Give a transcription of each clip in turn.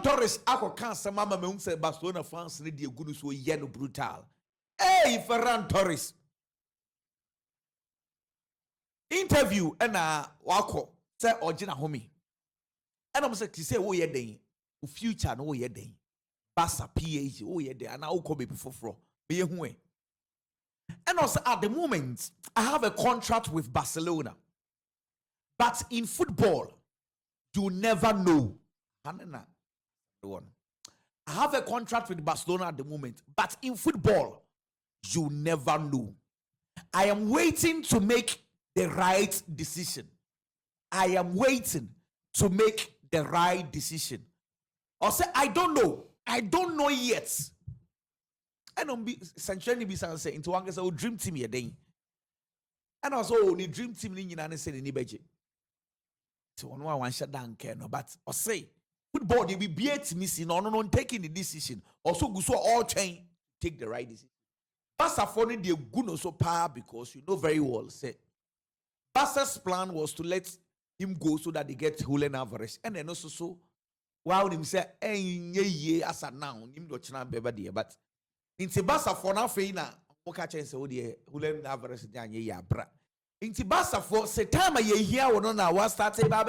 Torres ako cancer mama me unse Barcelona fans ne de gunu so ye no brutal. Hey Ferran Torres. Interview na wako say ogina homi. And I'm say wo ye den. O future no wo ye den. Barca PhD wo ye den ana wo ko be before. Be hu e. And also at the moment I have a contract with Barcelona. But in football you never know. I have a contract with Barcelona at the moment, but in football, you never know. I am waiting to make the right decision. I am waiting to make the right decision. Or say, I don't know. I don't know yet. I don't be essentially be saying into one say, dream team here then. And also, only dream team in United States in Ibeji. So one shut down, no, but or say, football, they will be at missing no taking the decision. Also, go so all change, take the right decision. Barca for the good also power because you know very well. Say, Barca's plan was to let him go so that they get Julian Alvarez, and then also so while him say, "Ye as a now, him do china beba there." But in Barca for now, feina, okay, chance oh dear, Julian Alvarez ye bra. Inti Barca for say time ye here or no was started by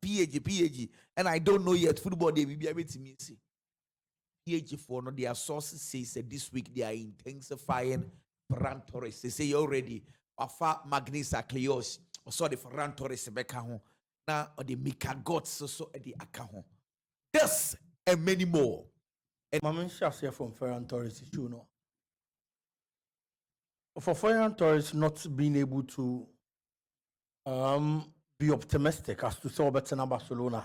PhD, and I don't know yet football they will be able to me see. PhD for no their sources say this week they are intensifying Ferran Torres. They say already Afa Magnisa Cleos or so the Ferran Torres beka ho na or the Mika Gods so the akaho. This and many more. And Maman Shas here from Ferran Torres is you know. For Ferran Torres not being able to be optimistic as to say better than Barcelona,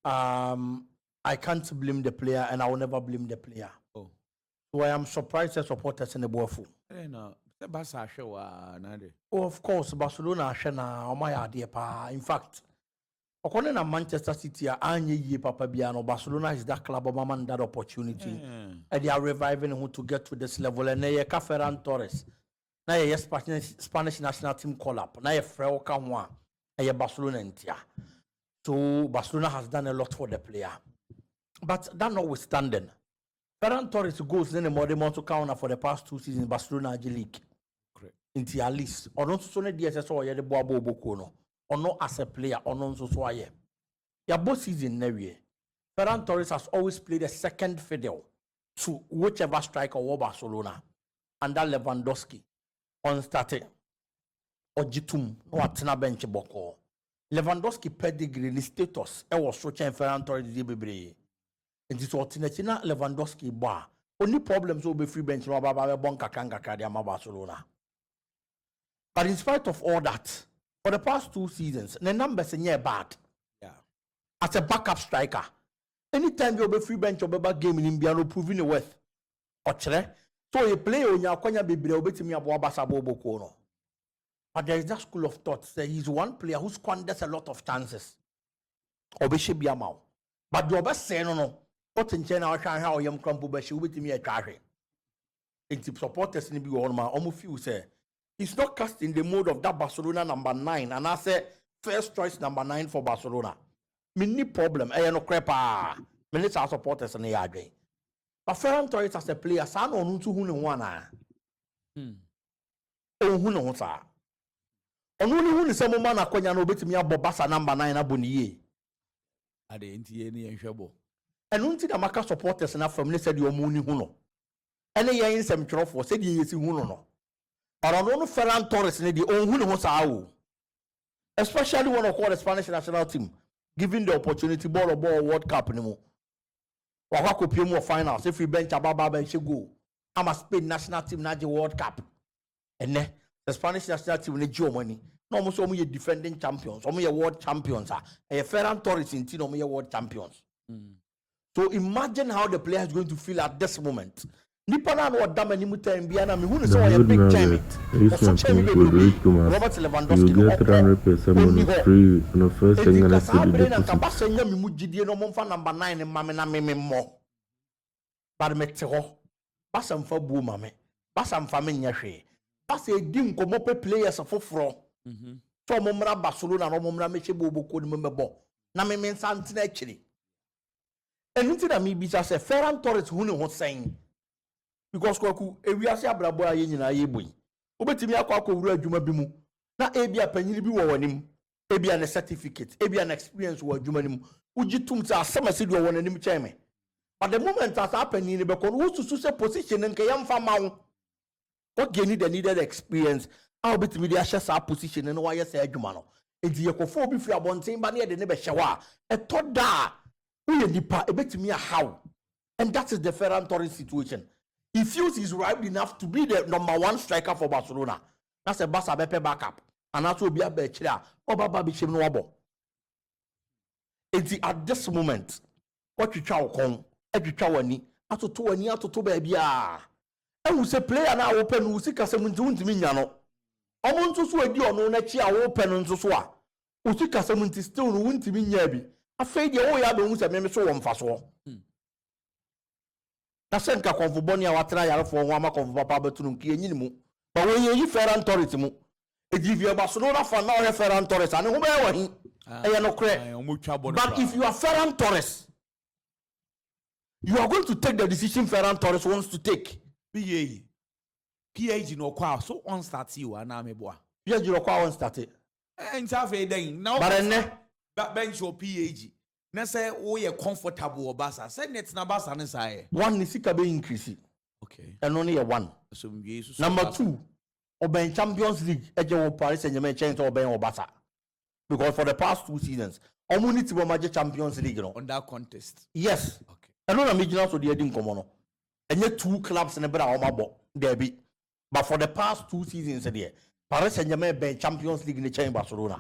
I can't blame the player and I will never blame the player. Oh. So I am surprised that supporters in the Boafu. Oh, of course, Barcelona are my idea. In fact, according to Manchester City, Papa Biano, Barcelona is that club of man that opportunity. And they are reviving him to get to this level. And they are Ferran Torres. Now you Spanish national team call up. Now you Ferran Kamwa. And you Barcelona Intia. So Barcelona has done a lot for the player. But that notwithstanding, Ferran Torres goes in the modern to counter for the past 2 seasons in Barcelona League. Into at least. Or not so many DSS or the Boabo Bokono. Or not as a player, or non so swaye. Yeah, both season never. Ferran Torres has always played a second fiddle to whichever striker or Barcelona. And that Lewandowski on started or Jitum no atena bench boko. Lewandowski pedigree ni status was stretching Ferran Torres bebre. And this was Tina Lewandowski bar. Only problems will be free bench no baba bonka kanga kadiama Barcelona. But in spite of all that, for the past 2 seasons, the numbers are bad. Yeah. As a backup striker, anytime you be free bench or back game in Imbiano proving the worth. So you play on your Konya Bibi me about Basabo Bokono. But there is that school of thought that he's one player who squanders a lot of chances. Obeshi Biamau. But the best say no. What in China or Shanghai or Yam Crumple Beshi with me a carry. It's supporters in the one man almost few say. He's not cast in the mode of that Barcelona number 9, and I say first choice number 9 for Barcelona. Many problem. I no crepa. Many supporters in the yard. But Ferran Torres as a player, son on to who no one. Oh, who knows, sir. Only who is some man acquainted no bit me about Bassa number 9 abuni. I didn't see any trouble. And until the Maka supporters enough from said your money huno. And they are in some trouble said he is huno. Or on Ferran Torres in the own who knows how. Especially when I call the Spanish national team, giving the opportunity ball World Cup anymore. Or what could be more finals if we bench Ababa and she go. I'm a Spain national team na the World Cup. And then the Spanish national team need Germany. No almost only defending champions, only world champions are. And Ferran Torres in team only world champions. So imagine how the player is going to feel at this moment. Nipana no dam animu time bia na me hu so a big time. Robert Lewandowski you get 300% bonus free on the first thing and that's the deposit. Basenya me mu gidie no momfa number 9 ma me na me mo. But me te ho. Basa mfa bu ma me. Basa mfa me nya hwe. Basa edi nkomo pe players foforo. So momra Barcelona no momra me chebo boko ni mebo. Na me nsa ntena akiri. anything that me be just say Ferran Torres who no saying because kwaku ewiase abrabo aye nyina ye boy obetimi akwa wura adwuma bi mu na ebia panyini bi wo wanim ebia na certificate ebia na experience wo adwuma nim ugitum sa asemase do wo nanim cheme but the moment as panyini be ko wo susu se position nke yamfa mawo what gain the needed experience how betimi dey share sa position no why say adwuma no enti yekofo obi firi abonten ba na ye de ne be hyewa etoda uye nipa ebetimi how and that is the Ferran Torres situation. He feels he's right enough to be the #1 striker for Barcelona. That's a Barca bepe backup. And that's will be a better. Oba Bishim no abo. At this moment, what you chow come, every chawani, ato 2 ato 2 baby. And we say player now open, we see Casamunti Mignano. Omonto so edi ono na chi a open nso so a. We see Casamunti still no wunti minyabi. Afei de o ya be hu se me so wo mfaso. Na senka konfuboni a watra yare fo ho ama konfu papa betunu nki enyini mu ba we yi Ferran Torres mu ejivie Barcelona fan na o Ferran Torres ane ho be wahi eye no kre. But if you are Ferran Torres, you are going to take the decision Ferran Torres wants to take. PAG no kwa so on start you na meboa PAG no kwa on start nta fe den now but enne bench your PAG na say wo ye comfortable Barca say net na Barca ne say one ni sika be increase okay and only a one so number 2 oben Champions League eje wo Paris Saint-Germain change to oben Barca because for the past 2 seasons omunity bo maje Champions League no on that contest yes okay and no na regional so dey din komo no enye 2 clubs ne bra o mabo there be but for the past 2 seasons there Paris Saint-Germain be Champions League ne change Barcelona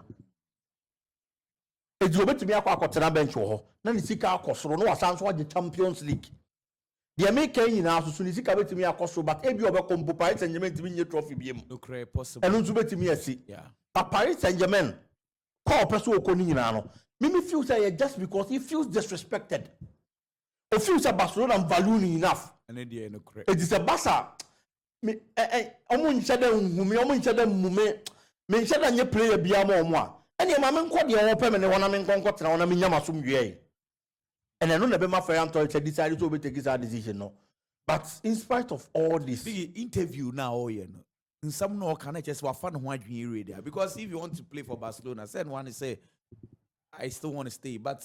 edi obetimi akwa bench wo ho na ni sika akosoro no wasan so age Champions League the American nyina so ni sika betimi akosoro but ebi obekompo Paris Saint-Germain timi nye trophy biem no cray possible eno nso betimi asi yeah but Paris Saint-Germain call person okoni nyina no me feel say just because he feels disrespected o feel say Barcelona value enough and dey no cray it is a Barca me omo nchede nhumi omo nchede mume me nchede nye player bia ma omo a ene ma me nko de wo peme ne wona me nko tena wona me nyama som wie and I know na be ma Ferran Torres decide to take his decision no but in spite of all this the interview now no in some no can just wa fan ho adwen area there because if you want to play for Barcelona send one say I still want to stay but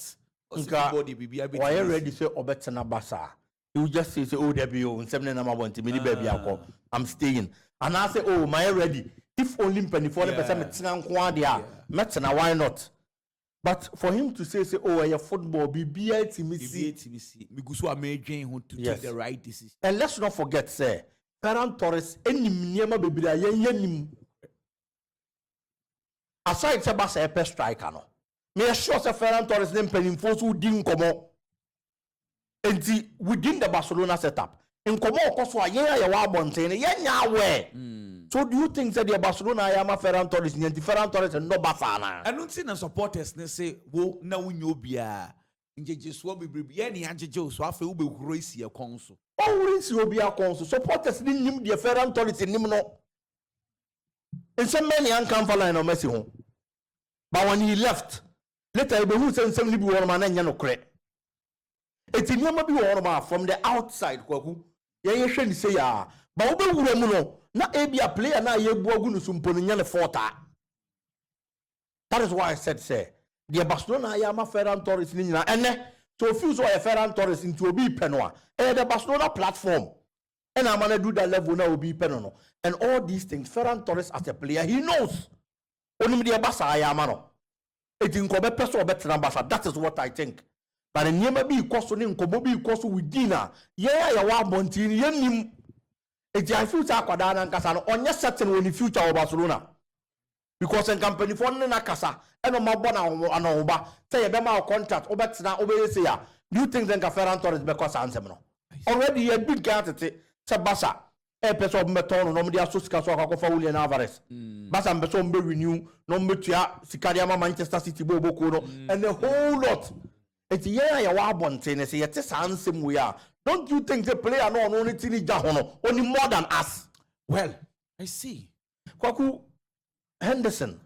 everybody be why you ready say obetena Barca you just say oh there be oh 7 number 1 me baby akọ I'm staying and I say oh my ready if only 24% metena nko ade a metena why not but for him to say oh your football be TMC me go so amedwen ho to take the right decision and let's not forget say Ferran Torres enim niema bebira yenim aside say Barca e striker no me sure say Ferran Torres nem penimfo so di nkomo enti within the Barcelona setup nkomo okoso ayen ya wa abonten yenya we so do you think that the Barcelona ayama Ferran Torres nti Ferran Torres no Barca na I don't see the supporters ne say wo na wunyo bia njeje so bebrebe ye ne ajeje so afa wo be huro isi ekon so o wuri si obi akon so supporters ni nim the Ferran Torres nim no nsem many an kan fala no Messi ho but when he left later be who say nsem ni bi won ma na nya no kre etinioma bi won ma from the outside kwaku ye hwe ni say ya ba wo be wura mu no na ebia player na ye bu agu no sumpo no nya ne forta that is why I said say the Barcelona ya ma Ferran Torres ni nyina ene so feel so Ferran Torres into obi penwa the Barcelona platform and I'm gonna do that level now obi penono and all these things Ferran Torres as a player he knows only the Barca ya ma no eti nko be person obetena Barca that is what I think but the nyema bi ikoso ni nko bi ikoso within a ya wa bontin yenim eti I feel say akwada na nkasa no onye certain on the future of Barcelona because in company for na kasa eno mabo na anoba say be ma contract obetena obeyese ya do you think then Ferran Torres because ansem no already you big guy tete say Barca e person beton no mo dia so sika so akwa Julian Alvarez Barca be so mbe renew no metua sika dia ma Manchester City boboko no and a whole lot eti ya wa bonte ne say yete ansem we are don't you think the player no only tini ja ho no only more than us well I see Kwaku Henderson